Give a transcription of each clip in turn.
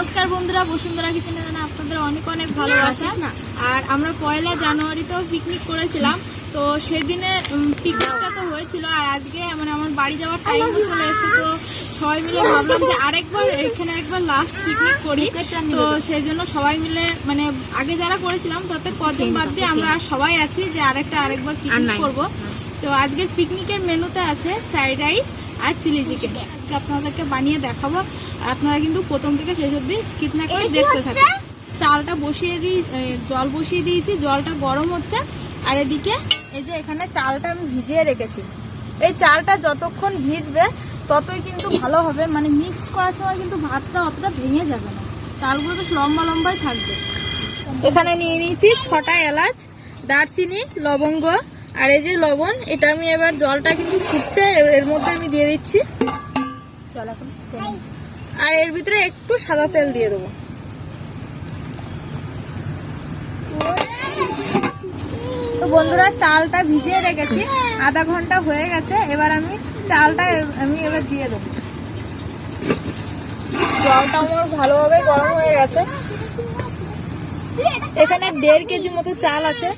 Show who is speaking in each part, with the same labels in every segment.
Speaker 1: নমস্কার বন্ধুরা, বসুন্ধরা কিচেনে জানা আপনাদের অনেক অনেক ভালোবাসা। আর আমরা 1 জানুয়ারিতেও পিকনিক করেছিলাম, তো সেদিনে পিকনিকটা তো হয়েছিল। আর আজকে মানে আমার বাড়ি যাওয়ার টাইমও চলে এসেছে, তো সবাই মিলে ভাবলাম যে আরেকবার এখানে একবার লাস্ট পিকনিক করি। তো সেই জন্য সবাই মিলে মানে আগে যারা করেছিলাম তাতে কজন বাদ দিয়ে আমরা সবাই আছি যে আরেকবার পিকনিক করবো। তো আজকের পিকনিকের মেনুতে আছে ফ্রাইড রাইস আর চিলি চিকেন। আজকে আপনাদেরকে বানিয়ে দেখাবো, আপনারা কিন্তু প্রথম থেকে শেষ অবধি স্কিপ না করে দেখতে থাকুন। চালটা বসিয়ে জল বসিয়ে দিয়েছি, জলটা গরম হচ্ছে। আর এদিকে এই যে এখানে চালটা আমি ভিজিয়ে রেখেছি। এই চালটা যতক্ষণ ভিজবে ততই কিন্তু ভালো হবে, মানে মিক্সড করার সময় কিন্তু ভাতটা অতটা ভেঙে যাবে না, চালগুলো বেশ লম্বা লম্বাই থাকবে। এখানে নিয়ে নিয়েছি 6টা এলাচ, দারচিনি, লবঙ্গ আর এই যে লবণ। এটা আমি এবার জলটা কিন্তু ফুটছে, এর মধ্যে আমি দিয়ে দিচ্ছি। আর এর ভিতরে একটু সাদা তেল দিয়ে দেবো। তো বন্ধুরা, চালটা ভিজিয়ে রেখেছি, আধা ঘন্টা হয়ে গেছে। এবার আমি চালটা এবার দিয়ে দেবো। জলটা আমার ভালোভাবে গরম হয়ে গেছে। এখানে 1.5 কেজি মতো চাল আছে।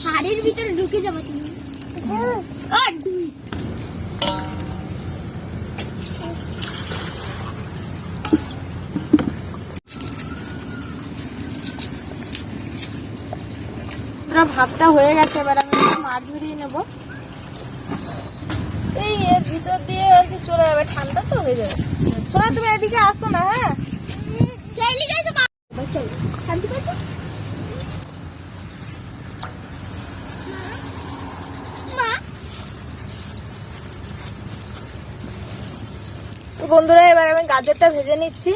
Speaker 2: হাড়ের ভিতরে ঢুকে যাবে তুমি।
Speaker 1: ভাতটা হয়ে গেছে, এবার আমি মাছ ঝরিয়ে নেবো। এই এর ভিতর দিয়ে আর কি চলে যাবে, ঠান্ডা তো হয়ে যাবে। শোনা, তুমি এদিকে আসো না। হ্যাঁ,
Speaker 2: সেই লিগাই তো চলো শান্তি পাচ্ছ।
Speaker 1: তো বন্ধুরা, এবার আমি গাজরটা ভেজে নিচ্ছি।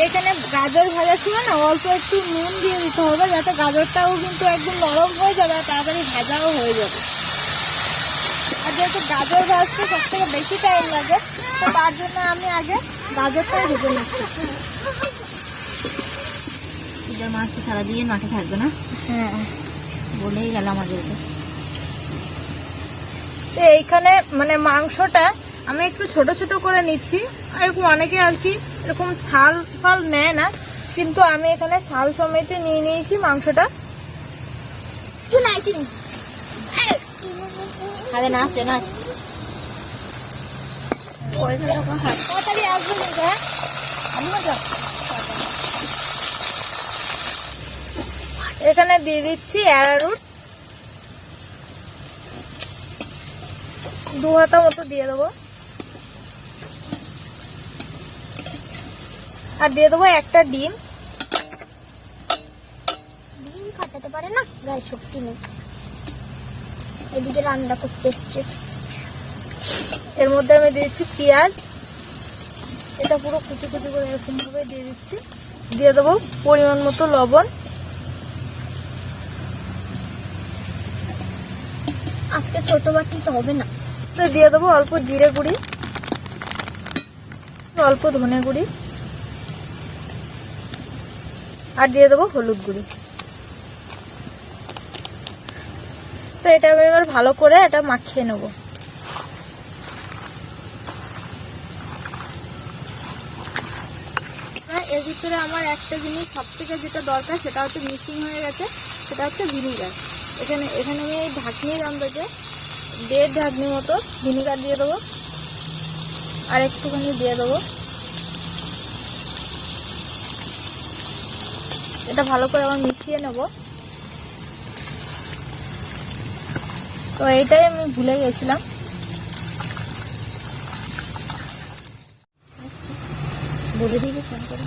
Speaker 1: এখানে গাজর ভাজা ছিল না, অল্প একটু নুন দিয়ে দিতে হবে, যাতে গাজরটাও কিন্তু একদম নরম হয়ে যাবে আর তাড়াতাড়ি ভাজাও হয়ে যাবে। আর যেহেতু গাজর ভাজতে সব থেকে বেশি টাইম লাগে, তো তার জন্য আমি আগে গাজরটাই ভেজে নিচ্ছি।
Speaker 2: মাছ তো সারা দিয়ে মাঠে থাকবে না।
Speaker 1: হ্যাঁ,
Speaker 2: বলেই গেল আমাদেরকে।
Speaker 1: তো এইখানে মানে মাংসটা আমি একটু ছোট ছোট করে নিচ্ছি। এরকম অনেকে আর কি এরকম ছাল ফাল নেয় না, কিন্তু আমি এখানে ছাল সমেত নিয়ে নিয়েছি মাংসটা।
Speaker 2: আরে নাচ নাচ
Speaker 1: তাড়াতাড়ি আসবে কিন্তু। হ্যাঁ, এখানে দিয়ে দিচ্ছি অ্যারারুট, 2 হাতা মতো দিয়ে দেবো। আর দিয়ে দেবো একটা ডিম।
Speaker 2: ডিম ফাটাতে পারে না, গায়ে শক্তি নেই। এদিকে রান্না করতে এসছে।
Speaker 1: এর মধ্যে আমি দিয়েছি পেঁয়াজ, এটা পুরো কুচি কুচি করে এরকম ভাবে দিয়ে দিচ্ছি। দিয়ে দেবো পরিমাণ মতো লবণ।
Speaker 2: আজকে ছোট বাটি তো হবে না।
Speaker 1: তো দিয়ে দেবো অল্প জিরে গুঁড়ি, অল্প ধনে গুঁড়ি, আর দিয়ে দেবো হলুদ গুঁড়ি। তো এটা আমি এবার ভালো করে এটা মাখিয়ে নেব। এর ভিতরে আমার একটা জিনিস সব থেকে যেটা দরকার, সেটা হচ্ছে মিসিং হয়ে গেছে, সেটা হচ্ছে ভিনিগার। এখানে আমি এই ঢাকনির আন্দাজে 1.5 ঢাকনি মতো ভিনিগার দিয়ে দেবো, আর একটুখানি দিয়ে দেবো। এটা ভালো করে আমার মিশিয়ে নেব। তো এইটাই আমি ভুলে গেছিলাম।
Speaker 2: বলে দিবি ফোন করে।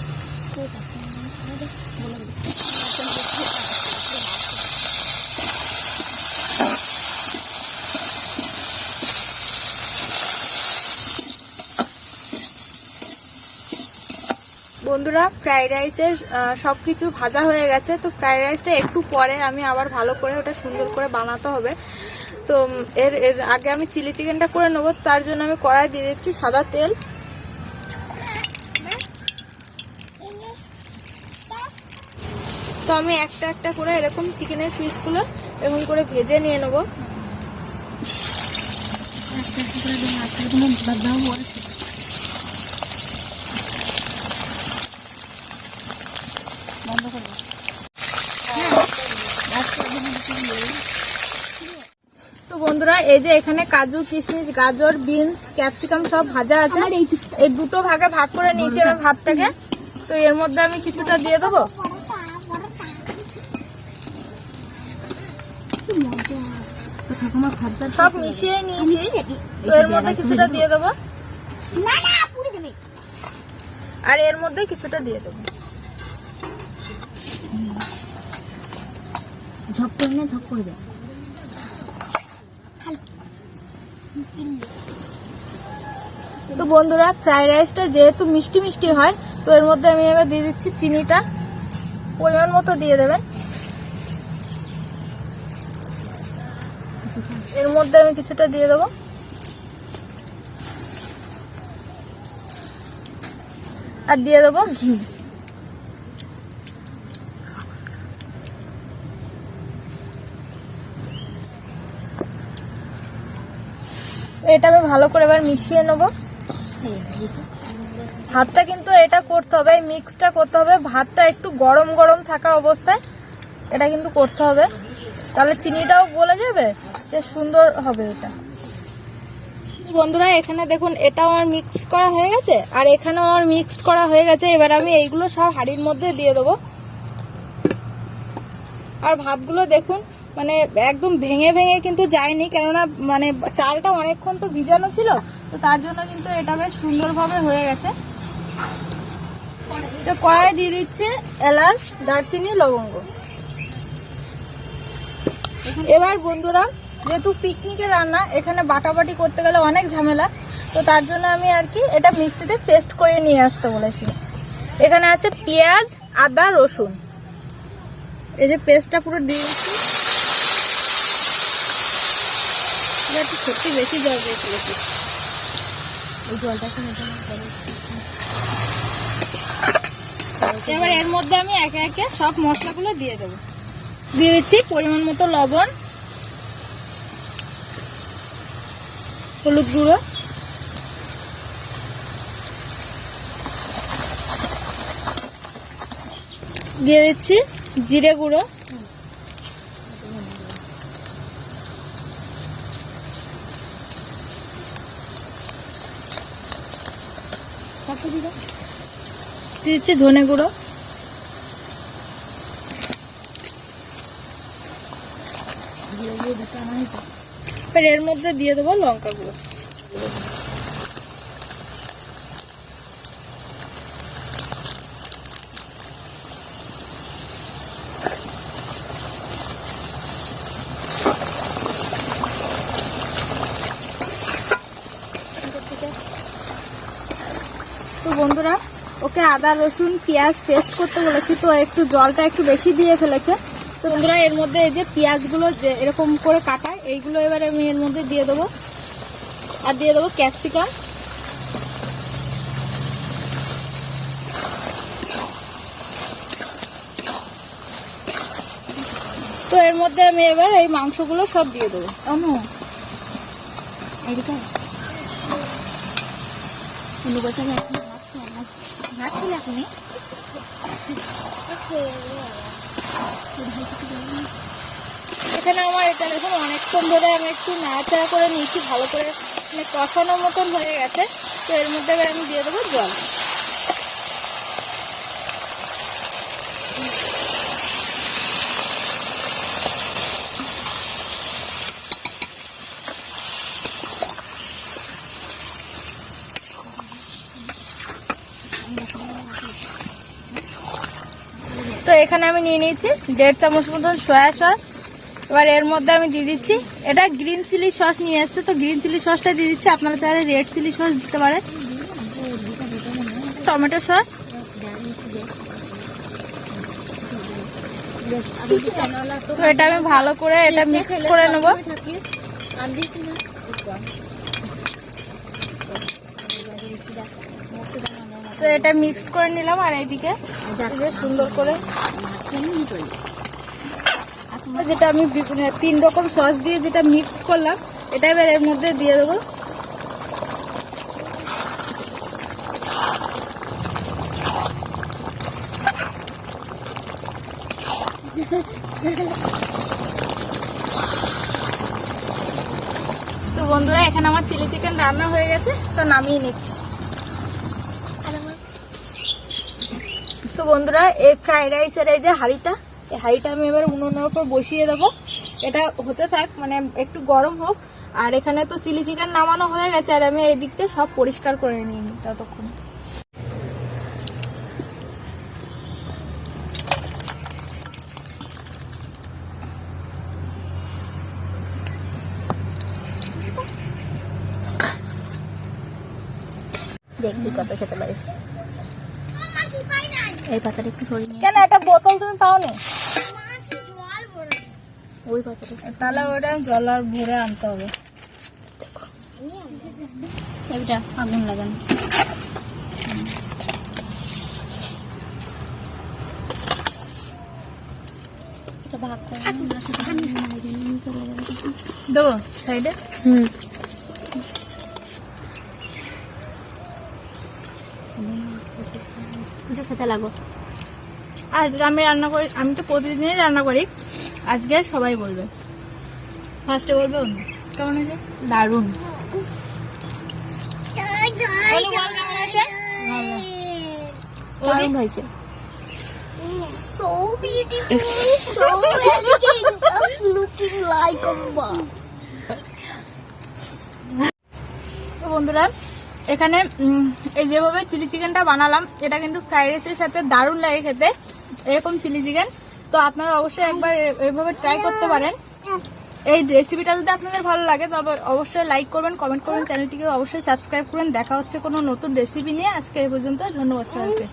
Speaker 1: বন্ধুরা, ফ্রাইড রাইসের সবকিছু ভাজা হয়ে গেছে। তো ফ্রাইড রাইসটা একটু পরে আমি আবার ভালো করে ওটা সুন্দর করে বানাতে হবে। তো তো এর এর আগে আমি চিলি চিকেনটা করে নেবো, তার জন্য আমি কড়াই দিয়ে দিচ্ছি সাদা তেল। তো আমি একটা একটা করে এরকম চিকেনের পিসগুলো এরকম করে ভেজে নিয়ে নেবো। তো বন্ধুরা এই যে এখানে কাজু, কিশমিশ, গাজর, বিনস, ক্যাপসিকাম সব ভাজা আছে। এই দুটো ভাগে ভাগ করে নিয়েছি আমি ভাতটাকে। তো এর মধ্যে আমি কিছুটা দিয়ে দেবো। সব মিশিয়ে নিয়েছি, তো এর মধ্যে কিছুটা দিয়ে দেবো, আর এর মধ্যে কিছুটা দিয়ে দেবো।
Speaker 2: ঝপ করে না, ঝপ করে দেয়।
Speaker 1: তো বন্ধুরা ফ্রাইড রাইসটা যেহেতু মিষ্টি মিষ্টি হয়, তো এর মধ্যে আমি এবার দিয়ে দিচ্ছি চিনিটা, পরিমাণ মতো দিয়ে দেবেন। এর মধ্যে আমি কিছুটা দিয়ে দেবো, আর দিয়ে দেবো ঘি। এটা আমি ভালো করে এবার মিশিয়ে নেবো। ভাতটা কিন্তু এটা করতে হবে, মিক্সটা করতে হবে, ভাতটা একটু গরম গরম থাকা অবস্থায় এটা কিন্তু করতে হবে, তাহলে চিনিটাও গলে যাবে, যে সুন্দর হবে এটা। বন্ধুরা এখানে দেখুন এটাও আমার মিক্সড করা হয়ে গেছে, আর এখানেও আমার মিক্সড করা হয়ে গেছে। এবার আমি এইগুলো সব হাঁড়ির মধ্যে দিয়ে দেবো। আর ভাতগুলো দেখুন মানে একদম ভেঙে ভেঙে কিন্তু যায়নি, কেননা মানে চালটা অনেকক্ষণ তো ভিজানো ছিল, তো তার জন্য কিন্তু এটা বেশ সুন্দরভাবে হয়ে গেছে। তো কড়াই দিয়ে দিচ্ছে এলাচ, দারচিনি, লবঙ্গ। এবার বন্ধুরা যেহেতু পিকনিকের রান্না, এখানে বাটাবাটি করতে গেলে অনেক ঝামেলা, তো তার জন্য আমি আর কি এটা মিক্সিতে পেস্ট করে নিয়ে আসতে বলেছি। এখানে আছে পেঁয়াজ, আদা, রসুন, এই যে পেস্টটা পুরো দিয়ে দিচ্ছি। একটু সত্যি বেশি জল দিয়ে ফেলেছি, এই জলটা এবার এর মধ্যে আমি একে একে সব মশলাগুলো দিয়ে দেবো। দিয়ে দিচ্ছি পরিমাণ মতো লবণ, হলুদ গুঁড়ো, দিয়ে দিচ্ছি জিরে গুঁড়ো, দিয়ে দিচ্ছি ধনে গুঁড়ো, এর মধ্যে দিয়ে দেবো লঙ্কা গুঁড়ো। তো বন্ধুরা ওকে আদা, রসুন, পেঁয়াজ পেস্ট করতে বলেছি, তো একটু জলটা একটু বেশি দিয়ে ফেলেছে। তো বন্ধুরা এর মধ্যে এই যে পেঁয়াজগুলো যে এরকম করে কাটা, এইগুলো এবার আমি এর মধ্যে দিয়ে দেবো, আর দিয়ে দেবো ক্যাপসিকাম। তো এর মধ্যে আমি এবার এই মাংসগুলো সব দিয়ে দেবো। এখানে আমার এটা দেখুন অনেকক্ষণ ধরে আমি একটু নাড়াচাড়া করে নিয়েছি, ভালো করে মানে কষানোর মতন হয়ে গেছে। তো এর মধ্যে এবার আমি দিয়ে দেবো জল। তো এখানে আমি নিয়ে নিয়েছি 1.5 চামচ মতন সয়া সস। এবার এর মধ্যে আমি দিয়ে দিচ্ছি, এটা গ্রিন চিলি সস নিয়ে এসছে, তো গ্রিন চিলি সসটা দিয়ে দিচ্ছি, আপনারা চাইলে রেড চিলি সস দিতে পারেন। টমেটো সস, তো এটা আমি ভালো করে এটা মিক্স করে নেব। তো এটা মিক্সড করে নিলাম আর এইদিকে সুন্দর করে যেটা আমি 3 রকম সস দিয়ে যেটা মিক্সড করলাম এটা এবার এর মধ্যে দিয়ে দেবো। তো বন্ধুরা এখানে আমার চিলি চিকেন রান্না হয়ে গেছে, তো নামিয়ে নিচ্ছি। তো বন্ধুরা এই ফ্রাইড রাইসের এই যে হাঁড়িটা, এই হাঁড়িটা আমি এবার উনুনের উপর বসিয়ে দেবো। এটা হতে থাক, মানে একটু গরম হোক। আর এখানে তো চিলি চিকেন নামানো হয়ে গেছে, আর আমি এই দিকটা সব পরিষ্কার করে নিই ততক্ষণ। দেখবি কত খেতে পারিস। এই পাতাটা একটু সরিয়ে নিয়ে কেন, একটা বোতল তুমি পাওনি? ওই পাতাটা তাহলে ওটা জল আর ভরে আনতে হবে। দেখো এটা আগুন লাগানো। দেবো সাইডে। খেতে লাগো। আর আমি রান্না করি, আমি তো প্রতিদিনই রান্না করি, আজকে সবাই বলবে, ফার্স্টে বলবে অন্য। কেমন হয়েছে? দারুণ। কেমন হয়েছে? দারুণ হয়েছে।
Speaker 2: So beautiful, so elegant, just looking like a wow.
Speaker 1: তো বন্ধুরা এখানে এই যেভাবে চিলি চিকেনটা বানালাম, এটা কিন্তু ফ্রাইড রাইসের সাথে দারুণ লাগে খেতে, এরকম চিলি চিকেন। তো আপনারা অবশ্যই একবার এইভাবে ট্রাই করতে পারেন। এই রেসিপিটা যদি আপনাদের ভালো লাগে তবে অবশ্যই লাইক করবেন, কমেন্ট করবেন, চ্যানেলটিকে অবশ্যই সাবস্ক্রাইব করবেন। দেখা হচ্ছে কোনো নতুন রেসিপি নিয়ে। আজকে এই পর্যন্ত, ধন্যবাদ সবাইকে।